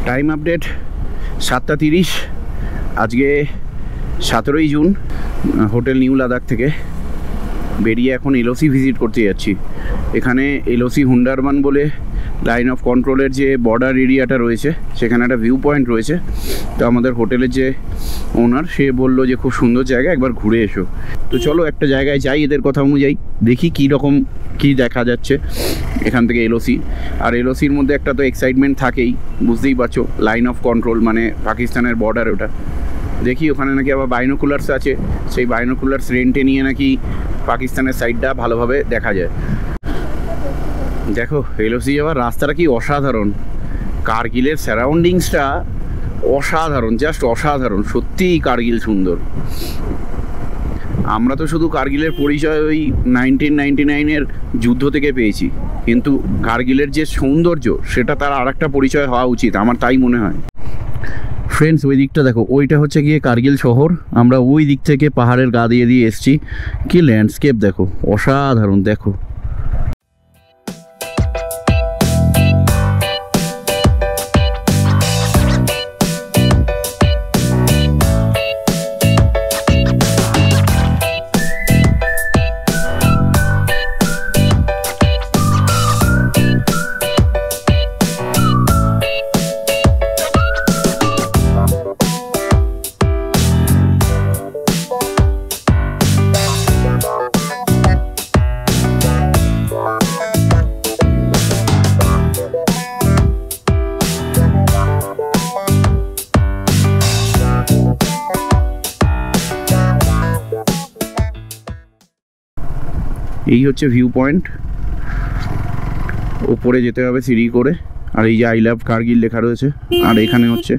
Time update 7:30। আজকে 17ই June. Hotel new Ladakh থেকে বেরিয়ে এখন এলওসি ভিজিট করতে যাচ্ছি। এখানে এলওসি হুন্ডারবান বলে লাইন অফ কন্ট্রোলের যে বর্ডার এরিয়াটা রয়েছে সেখানে একটা ভিউ পয়েন্ট রয়েছে। তো আমাদের হোটেলের যে ওনার সে বললো যে খুব সুন্দর জায়গা, একবার ঘুরে এসো। তো চলো একটা জায়গায় যাই, এদের কথা অনুযায়ী দেখি কী রকম কী দেখা যাচ্ছে এখান থেকে এলওসি। আর এলওসির মধ্যে একটা তো এক্সাইটমেন্ট থাকেই, বুঝতেই পারছো, লাইন অফ কন্ট্রোল মানে পাকিস্তানের বর্ডার। ওটা দেখি ওখানে নাকি আবার বাইনোকুলার্স আছে, সেই বাইনোকুলার্স রেন্টে নিয়ে নাকি পাকিস্তানের সাইডটা ভালোভাবে দেখা যায়। দেখো এলওসি যাওয়ার রাস্তাটা কি অসাধারণ, কার্গিলের সারাউন্ডিংসটা অসাধারণ, জাস্ট অসাধারণ। সত্যিই কার্গিল সুন্দর। আমরা তো শুধু কার্গিলের পরিচয় ওই 1999-এর যুদ্ধ থেকে পেয়েছি, কিন্তু কার্গিলের যে সৌন্দর্য সেটা তার আর একটা পরিচয় হওয়া উচিত, আমার তাই মনে হয়। ফ্রেন্ডস, ওই দিকটা দেখো, ওইটা হচ্ছে গিয়ে কার্গিল শহর। আমরা ওই দিক থেকে পাহাড়ের গা দিয়ে দিয়ে এসছি। কি ল্যান্ডস্কেপ দেখো, অসাধারণ। দেখো এই হচ্ছে ভিউ পয়েন্ট। ওপরে যেতে হবে সিঁড়ি করে। আর এই যে আই লাভ কার্গিল লেখা রয়েছে। আর এখানে হচ্ছে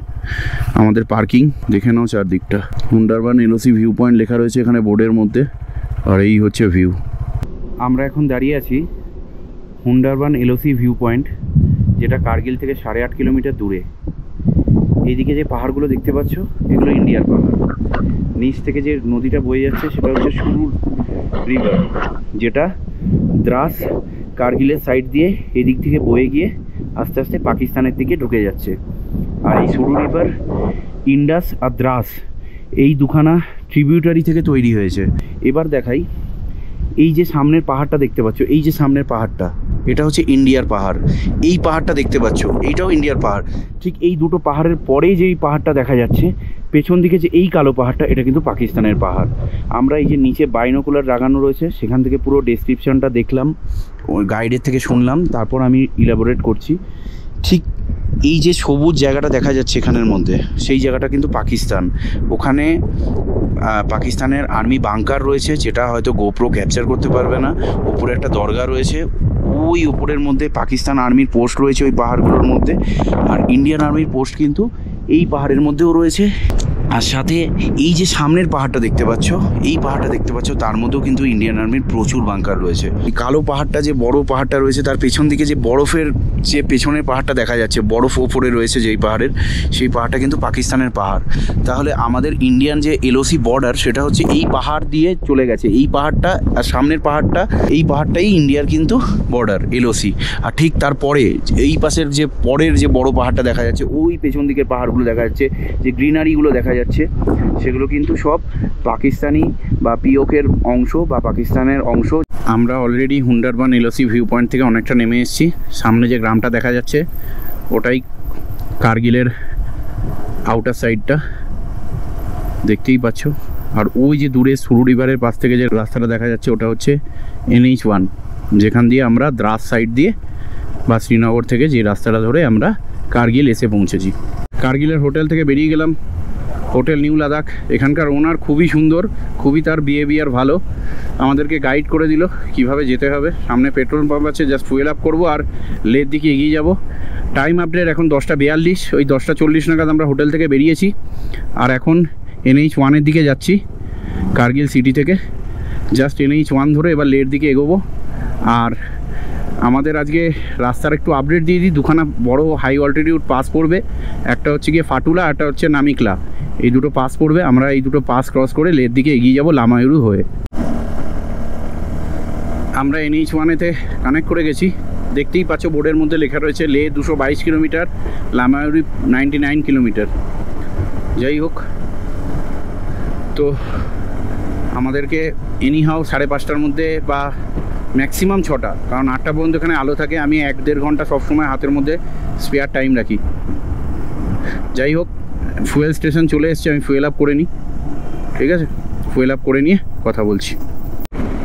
আমাদের পার্কিং, দেখে নাও চারদিকটা। হুন্ডারবান এলওসি ভিউ পয়েন্ট লেখা রয়েছে এখানে বোর্ডের মধ্যে। আর এই হচ্ছে ভিউ। আমরা এখন দাঁড়িয়ে আছি হুন্ডারবান এলওসি ভিউ পয়েন্ট, যেটা কার্গিল থেকে 8.5 কিলোমিটার দূরে। এইদিকে যে পাহাড়গুলো দেখতে পাচ্ছ এগুলো ইন্ডিয়ার পাহাড়। নিচ থেকে যে নদীটা বয়ে যাচ্ছে সেটা হচ্ছে সুরুর রিভার, যেটা দ্রাস কার্গিলের সাইড দিয়ে এদিক থেকে বয়ে গিয়ে আস্তে আস্তে পাকিস্তানের দিকে ঢুকে যাচ্ছে। আর এই সুরু রিভার, ইন্ডাস আর দ্রাস, এই দুখানা ট্রিবিউটারি থেকে তৈরি হয়েছে। এবার দেখাই, এই যে সামনের পাহাড়টা দেখতে পাচ্ছ, এই যে সামনের পাহাড়টা, এটা হচ্ছে ইন্ডিয়ার পাহাড়। এই পাহাড়টা দেখতে পাচ্ছ, এইটাও ইন্ডিয়ার পাহাড়। ঠিক এই দুটো পাহাড়ের পরে যেই পাহাড়টা দেখা যাচ্ছে পেছন দিকে, যে এই কালো পাহাড়টা, এটা কিন্তু পাকিস্তানের পাহাড়। আমরা এই যে নিচে বাইনোকুলার লাগানো রয়েছে সেখান থেকে পুরো ডেসক্রিপশনটা দেখলাম, ওই গাইডের থেকে শুনলাম, তারপর আমি ইলাবোরেট করছি। ঠিক এই যে সবুজ জায়গাটা দেখা যাচ্ছে এখানের মধ্যে, সেই জায়গাটা কিন্তু পাকিস্তান। ওখানে পাকিস্তানের আর্মি বাংকার রয়েছে, যেটা হয়তো গোপ্রো ক্যাপচার করতে পারবে না। উপরে একটা দরগা রয়েছে, ওই উপরের মধ্যে পাকিস্তান আর্মির পোস্ট রয়েছে ওই পাহাড়গুলোর মধ্যে। আর ইন্ডিয়ান আর্মির পোস্ট কিন্তু এই পাহাড়ের মধ্যেও রয়েছে। আর সাথে এই যে সামনের পাহাড়টা দেখতে পাচ্ছ, এই পাহাড়টা দেখতে পাচ্ছ, তার মধ্যেও কিন্তু ইন্ডিয়ান আর্মির প্রচুর বাংকার রয়েছে। এই কালো পাহাড়টা, যে বড় পাহাড়টা রয়েছে, তার পেছন দিকে যে বরফের যে পেছনের পাহাড়টা দেখা যাচ্ছে, বরফ ওপরে রয়েছে যেই পাহাড়ের, সেই পাহাড়টা কিন্তু পাকিস্তানের পাহাড়। তাহলে আমাদের ইন্ডিয়ান যে এলওসি বর্ডার সেটা হচ্ছে এই পাহাড় দিয়ে চলে গেছে, এই পাহাড়টা আর সামনের পাহাড়টা, এই পাহাড়টাই ইন্ডিয়ার কিন্তু বর্ডার এলওসি। আর ঠিক তারপরে এই পাশের যে পরের যে বড় পাহাড়টা দেখা যাচ্ছে, ওই পেছন দিকের পাহাড়গুলো দেখা যাচ্ছে, যে গ্রিনারিগুলো দেখা যাচ্ছে, সেগুলো কিন্তু সব পাকিস্তানি বা পিওকের অংশ বা পাকিস্তানের অংশ। আমরা অলরেডি হুন্ডারবান এলওসি ভিউ পয়েন্ট থেকে অনেকটা নেমে এসেছি। সামনে যে গ্রামটা দেখা যাচ্ছে ওটাই কার্গিলের আউটার সাইডটা, দেখতেই পাচ্ছ। আর ওই যে দূরে সুরু রিভারের পাশ থেকে যে রাস্তাটা দেখা যাচ্ছে ওটা হচ্ছে NH1, যেখান দিয়ে আমরা দ্রাস সাইড দিয়ে বা শ্রীনগর থেকে যে রাস্তাটা ধরে আমরা কার্গিল এসে পৌঁছেছি। কার্গিলের হোটেল থেকে বেরিয়ে গেলাম, হোটেল নিউ লাদাখ। এখানকার ওনার খুবই সুন্দর, খুবই তার বিহেভিয়ার ভালো। আমাদেরকে গাইড করে দিল কিভাবে যেতে হবে। সামনে পেট্রোল পাম্প আছে, জাস্ট ফুয়েল আপ করবো আর লের দিকে এগিয়ে যাব। টাইম আপডেট এখন 10:42। ওই 10:40 নাগাদ আমরা হোটেল থেকে বেরিয়েছি। আর এখন NH1-এর দিকে যাচ্ছি কার্গিল সিটি থেকে। জাস্ট NH1 ধরে এবার লের দিকে এগোবো। আর আমাদের আজকে রাস্তার একটু আপডেট দিয়ে দিই। দুখানা বড় হাই অল্টিটিউড পাস পড়বে, একটা হচ্ছে গিয়ে ফাটুলা, একটা হচ্ছে নামিকলা। এই দুটো পাস পড়বে। আমরা এই দুটো পাস ক্রস করে লের দিকে এগিয়ে যাব লামায়ুরু হয়ে। আমরা NH1-এতে কানেক্ট করে গেছি। দেখতেই পাচ্ছ বোর্ডের মধ্যে লেখা রয়েছে লে 222 কিলোমিটার, লামায়ুরি 99 কিলোমিটার। যাই হোক, তো আমাদেরকে এনিহাও 5:30টার মধ্যে বা ম্যাক্সিমাম 6টা, কারণ 8টা পর্যন্ত এখানে আলো থাকে। আমি 1-1.5 ঘন্টা সবসময় হাতের মধ্যে স্পেয়ার টাইম রাখি। যাই হোক, ফুয়েল স্টেশন চলে এসছে, আমি ফুয়েল আপ করে নিই। ঠিক আছে, ফুয়েল আপ করে নিয়ে কথা বলছি।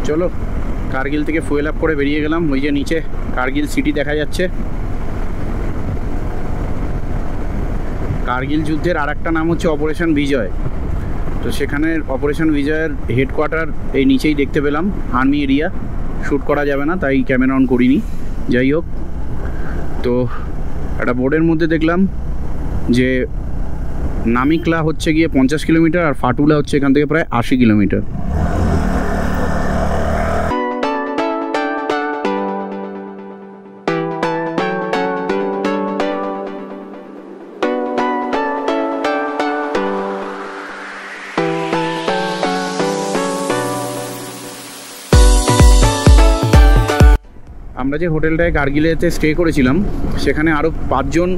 চলো, কার্গিল থেকে ফুয়েল আপ করে বেরিয়ে গেলাম। ওই যে নিচে কার্গিল সিটি দেখা যাচ্ছে। কার্গিল যুদ্ধের আর একটা নাম হচ্ছে অপারেশন বিজয়। তো সেখানে অপারেশন বিজয়ের হেডকোয়ার্টার এই নিচেই দেখতে পেলাম। আর্মি এরিয়া, শ্যুট করা যাবে না তাই ক্যামেরা অন করিনি। যাই হোক, তো একটা বোর্ডের মধ্যে দেখলাম যে নামিকলা হচ্ছে গিয়ে 50 কিলোমিটার আর ফাটুলা হচ্ছে এখান থেকে প্রায় 80 কিলোমিটার। আমরা যে হোটেলটায় কার্গিলেতে স্টে করেছিলাম সেখানে আরও 5 জন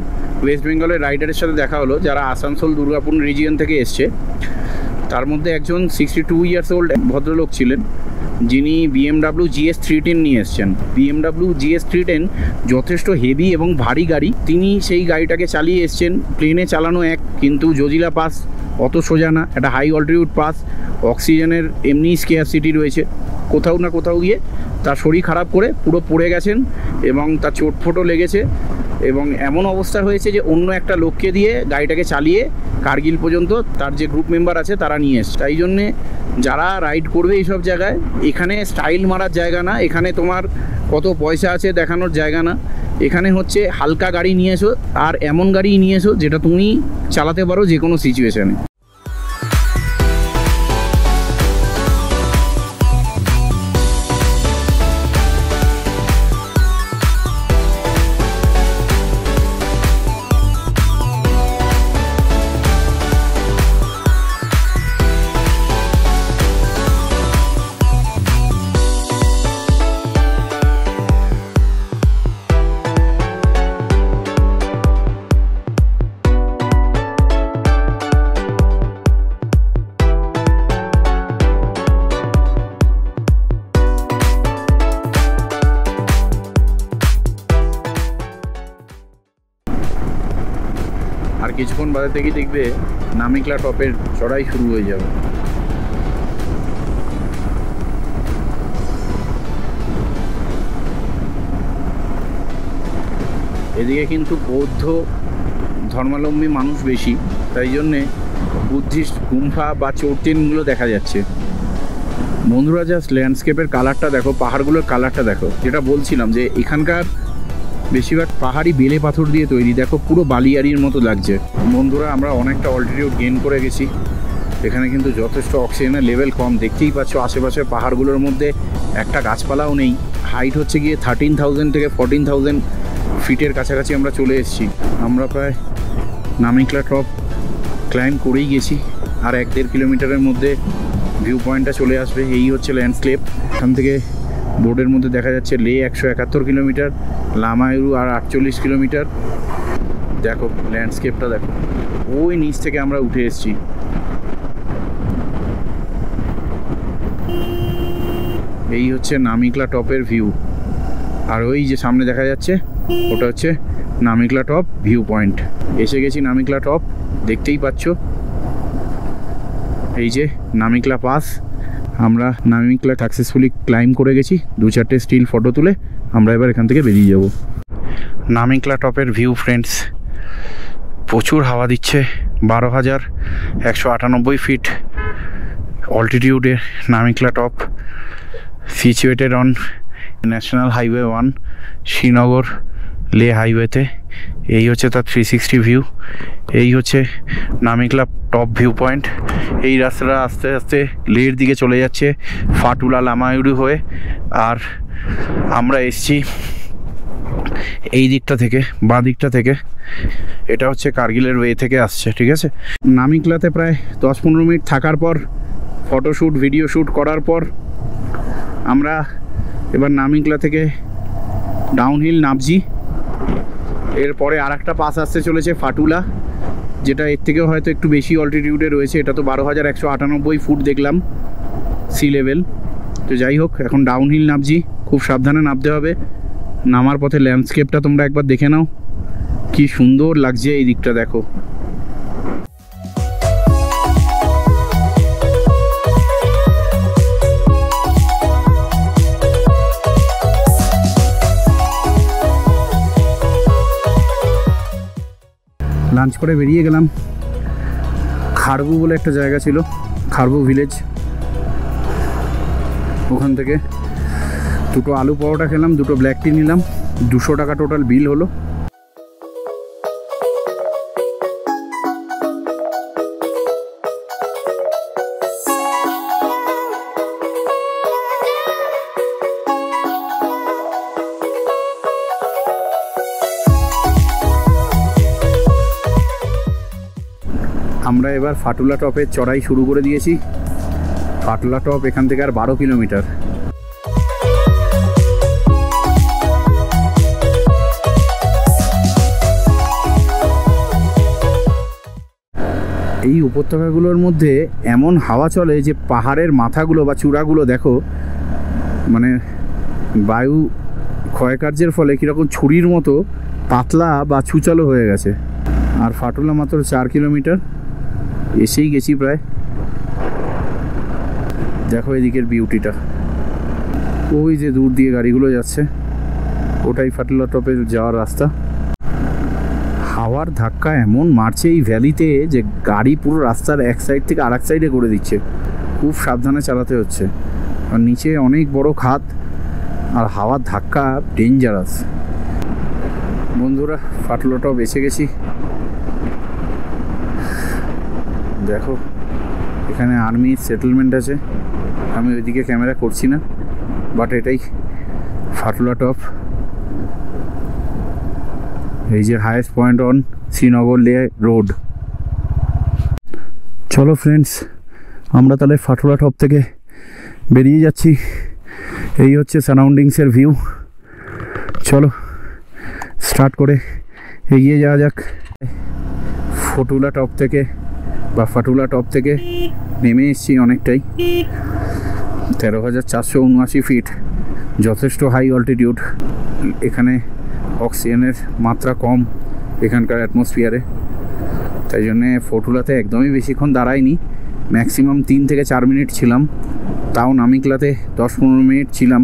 ওয়েস্ট বেঙ্গলের রাইডারের সাথে দেখা হলো, যারা আসানসোল দুর্গাপুর রিজিয়ন থেকে এসছে। তার মধ্যে একজন 62 ইয়ার্স ওল্ড ভদ্রলোক ছিলেন, যিনি BMW GS 310 নিয়ে এসছেন। BMW GS 310 যথেষ্ট হেভি এবং ভারী গাড়ি। তিনি সেই গাড়িটাকে চালিয়ে এসছেন। প্লেনে চালানো এক, কিন্তু জজিলা পাস অত সোজা না, একটা হাই অল্টিটিউড পাস, অক্সিজেনের এমনি স্কেয়ারসিটি রয়েছে। কোথাও না কোথাও গিয়ে তার শরীর খারাপ করে পুরো পড়ে গেছেন এবং তার চোটফোটও লেগেছে এবং এমন অবস্থা হয়েছে যে অন্য একটা লোককে দিয়ে গাড়িটাকে চালিয়ে কার্গিল পর্যন্ত তার যে গ্রুপ মেম্বার আছে তারা নিয়ে এসছে। তাই জন্যে যারা রাইড করবে এইসব জায়গায়, এখানে স্টাইল মারার জায়গা না, এখানে তোমার কত পয়সা আছে দেখানোর জায়গা না। এখানে হচ্ছে হালকা গাড়ি নিয়ে এসো আর এমন গাড়ি নিয়ে এসো যেটা তুমি চালাতে পারো যে কোনো সিচুয়েশানে। আর কিছুক্ষণ বাদে থেকেই দেখবে নামিকলা টপের চড়াই শুরু হয়ে যাবে। এদিকে কিন্তু বৌদ্ধ ধর্মাবলম্বী মানুষ বেশি, তাই জন্যে বুদ্ধিস্ট গুম্ফা বা চৌর্তিনগুলো দেখা যাচ্ছে। বন্ধুরা, জাস্ট ল্যান্ডস্কেপের কালারটা দেখো, পাহাড়গুলোর কালারটা দেখো। যেটা বলছিলাম যে এখানকার বেশিরভাগ পাহাড়ি বেলে পাথর দিয়ে তৈরি, দেখো পুরো বালিয়াড়ির মতো লাগছে। বন্ধুরা, আমরা অনেকটা অল্টিটিউড গেইন করে গেছি। এখানে কিন্তু যথেষ্ট অক্সিজেনের লেভেল কম, দেখতেই পাচ্ছ। আশেপাশের পাহাড়গুলোর মধ্যে একটা গাছপালাও নেই। হাইট হচ্ছে গিয়ে 13,000 থেকে 14,000 ফিটের কাছাকাছি আমরা চলে এসেছি। আমরা প্রায় নামিকলা টপ ক্লাইম্ব করেই গেছি, আর 1-1.5 কিলোমিটারের মধ্যে ভিউ পয়েন্টটা চলে আসবে। এই হচ্ছে ল্যান্ডস্কেপ। এখান থেকে বোর্ডের মধ্যে দেখা যাচ্ছে লে 171 কিলোমিটার, লামায়ুরু আর 48 কিলোমিটার। দেখো ল্যান্ডস্কেপটা দেখো, ওই নিচ থেকে আমরা উঠে এসেছি। এই হচ্ছে নামিকলা টপের ভিউ। আর ওই যে সামনে দেখা যাচ্ছে ওটা হচ্ছে নামিকলা টপ ভিউ পয়েন্ট। এসে গেছি নামিকলা টপ, দেখতেই পাচ্ছ। এই যে নামিকলা পাস। আমরা নামিকলা সাকসেসফুলি ক্লাইম্ব করে গেছি। 2-4টে স্টিল ফটো তুলে আমরা এবার এখান থেকে বেরিয়ে যাব। নামিকলা টপের ভিউ ফ্রেন্ডস, প্রচুর হাওয়া দিচ্ছে। 12,198 ফিট অল্টিটিউডে Namikala top, situated on national highway 1 Srinagar Leh হাইওয়েতে। এই হচ্ছে তার 360 ভিউ। এই হচ্ছে নামিকলা টপ ভিউ পয়েন্ট। এই রাস্তাটা আস্তে আস্তে লের দিকে চলে যাচ্ছে ফাটুলা লামায়ুরু হয়ে। আর আমরা এসছি এই দিকটা থেকে, বাঁ দিকটা থেকে। এটা হচ্ছে কার্গিলের ওয়ে থেকে আসছে, ঠিক আছে। নামিকলাতে প্রায় 10-15 মিনিট থাকার পর, ফটোশ্যুট ভিডিও শ্যুট করার পর আমরা এবার নামিকলা থেকে ডাউনহিল নামছি। এরপরে আর একটা পাস আসতে চলেছে ফাটুলা, যেটা এর থেকেও হয়তো একটু বেশি অল্টিটিউডে রয়েছে। এটা তো 12,198 ফুট দেখলাম সি লেভেল। তো যাই হোক, এখন ডাউনহিল নামছি, খুব সাবধানে নামতে হবে। নামার পথে ল্যান্ডস্কেপটা তোমরা একবার দেখে নাও, কি সুন্দর লাগছে এই দিকটা, দেখো। লাঞ্চ করে বেরিয়ে গেলাম। খারবু বলে একটা জায়গা ছিল, খারবু ভিলেজ, ওখান থেকে দুটো আলু পরোটা খেলাম, দুটো ব্ল্যাক টি নিলাম, 200 টাকা টোটাল বিল হলো। আমরা এবার ফাটুলা টপের চড়াই শুরু করে দিয়েছি। ফাটুলা টপ এখান থেকে আর 12 কিলোমিটার। এই উপত্যকাগুলোর মধ্যে এমন হাওয়া চলে যে পাহাড়ের মাথাগুলো বা চূড়াগুলো দেখো, মানে বায়ু ক্ষয়কার্যের ফলে কীরকম ছুরির মতো পাতলা বা ছুচালো হয়ে গেছে। আর ফাটুলা মাত্র 4 কিলোমিটার, এসেই গেছি প্রায়। দেখো এদিকের বিউটিটা, ওই যে দূর দিয়ে গাড়িগুলো যাচ্ছে, ওটাই ফাটুলা টপে যাওয়ার রাস্তা। হাওয়ার ধাক্কা এমন মারছে এই ভ্যালিতে যে গাড়ি পুরো রাস্তার এক সাইড থেকে আর এক সাইডে করে দিচ্ছে, খুব সাবধানে চালাতে হচ্ছে। আর নিচে অনেক বড় খাদ, আর হাওয়ার ধাক্কা ডেঞ্জারাস। বন্ধুরা, ফাটুলা টপ এসে গেছি। দেখো এখানে আর্মির সেটেলমেন্ট আছে, আমি ওইদিকে ক্যামেরা করছি না, বাট এটাই ফাটুলা টপ। এই যে হাইয়েস্ট পয়েন্ট অন শ্রীনগর লে রোড। চলো ফ্রেন্ডস, আমরা তাহলে ফাটুলা টপ থেকে বেরিয়ে যাচ্ছি। এই হচ্ছে সারাউন্ডিংসের ভিউ। চলো স্টার্ট করে এগিয়ে যাওয়া যাক। ফাটুলা টপ থেকে নেমে এসেছি অনেকটাই, 13,479 ফিট, যথেষ্ট হাই অল্টিটিউড। এখানে অক্সিজেনের মাত্রা কম এখানকার অ্যাটমসফিয়ারে, তাই জন্যে ফাটুলাতে একদমই বেশিক্ষণ দাঁড়াইনি। ম্যাক্সিমাম 3 থেকে 4 মিনিট ছিলাম, তাও নামিকলাতে 10-15 মিনিট ছিলাম,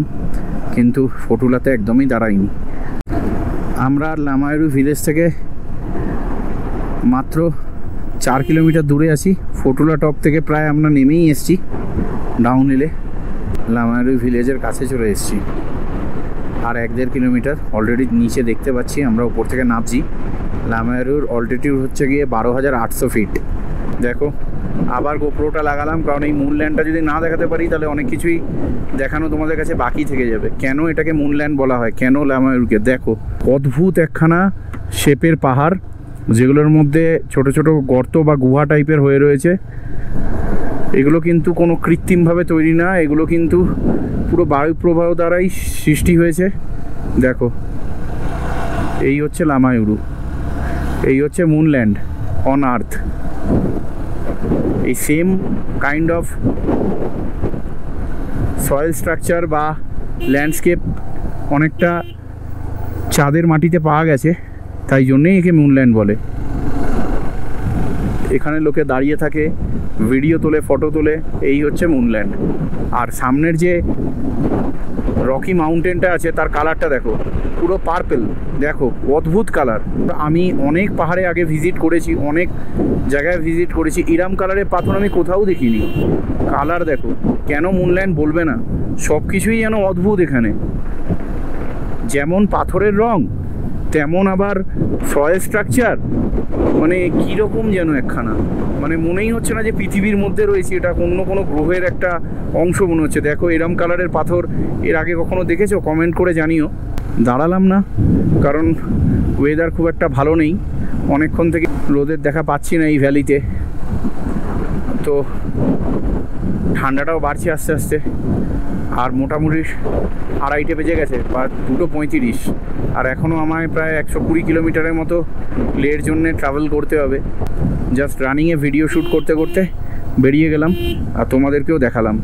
কিন্তু ফাটুলাতে একদমই দাঁড়াইনি। আমরা লামায়ুরু ভিলেজ থেকে মাত্র 4 কিলোমিটার দূরে আছি। ফাটুলা টপ থেকে প্রায় আমরা নেমেই এসেছি ডাউনহিলে, লামায়ুরু ভিলেজের কাছে চলে এসেছি। আর 1-1.5 কিলোমিটার অলরেডি নিচে দেখতে পাচ্ছি, আমরা উপর থেকে নামছি। লামায়ুরুর অল্টিটিউড হচ্ছে গিয়ে 12,800 ফিট। দেখো আবার গোপ্রোটা লাগালাম, কারণ এই মুনল্যান্ডটা যদি না দেখাতে পারি তাহলে অনেক কিছুই দেখানো তোমাদের কাছে বাকি থেকে যাবে। কেন এটাকে মুনল্যান্ড বলা হয়, কেন লামায়ুরকে, দেখো অদ্ভুত একখানা শেপের পাহাড়, যেগুলোর মধ্যে ছোট ছোট গর্ত বা গুহা টাইপের হয়ে রয়েছে। এগুলো কিন্তু কোনো কৃত্রিমভাবে তৈরি না, এগুলো কিন্তু পুরো বায়ু প্রবাহ দ্বারাই সৃষ্টি হয়েছে। দেখো এই হচ্ছে লামায়ুরু, এই হচ্ছে মুনল্যান্ড অন আর্থ। এই same kind of soil structure বা ল্যান্ডস্কেপ অনেকটা চাঁদের মাটিতে পাওয়া গেছে, তাই জন্যেই একে মুনল্যান্ড বলে। এখানে লোকে দাঁড়িয়ে থাকে, ভিডিও তোলে, ফটো তোলে, এই হচ্ছে মুনল্যান্ড। আর সামনের যে রকি মাউন্টেনটা আছে তার কালারটা দেখো, পুরো পার্পেল, দেখো অদ্ভুত কালার। আমি অনেক পাহাড়ে আগে ভিজিট করেছি, অনেক জায়গায় ভিজিট করেছি, এরম কালারের পাথর আমি কোথাও দেখিনি। কালার দেখো, কেন মুনল্যান্ড বলবে না, সব কিছুই যেন অদ্ভুত এখানে। যেমন পাথরের রং, তেমন আবার সয়েল স্ট্রাকচার, মানে কীরকম যেন একখানা, মানে মনেই হচ্ছে না যে পৃথিবীর মধ্যে রয়েছে, এটা অন্য কোনো গ্রহের একটা অংশ মনে হচ্ছে। দেখো এরম কালারের পাথর এর আগে কখনো দেখেছো? কমেন্ট করে জানিও। দাঁড়ালাম না, কারণ ওয়েদার খুব একটা ভালো নেই, অনেকক্ষণ থেকে রোদের দেখা পাচ্ছি না এই ভ্যালিতে, তো ঠান্ডাটাও বাড়ছে আস্তে আস্তে। আর মোটামুটি 2:30 বেজে গেছে বা 2:35, আর এখনও আমায় প্রায় 120 কিলোমিটারের মতো লের জন্যে ট্রাভেল করতে হবে। জাস্ট রানিংয়ে ভিডিও শ্যুট করতে করতে বেরিয়ে গেলাম আর তোমাদেরকেও দেখালাম।